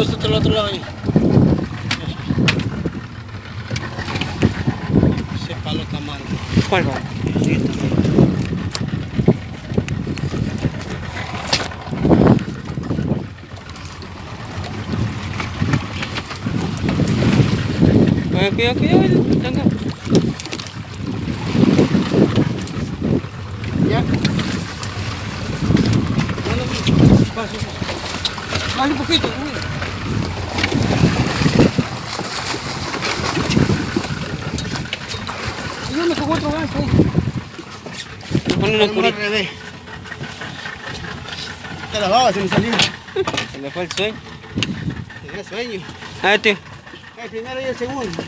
acostate al otro lado ahí. Ese palo está mal. ¿Cuál? Sí, está mal. Cuidado, tenga. Ya. Dale un poquito, mira. ¿Y dónde con otro gancho ahí? Ponle una Al curita. revés. Te la baba, se me salió. Se le fue el sueño. Tenía sueño. A ver, tío. El primero y el segundo.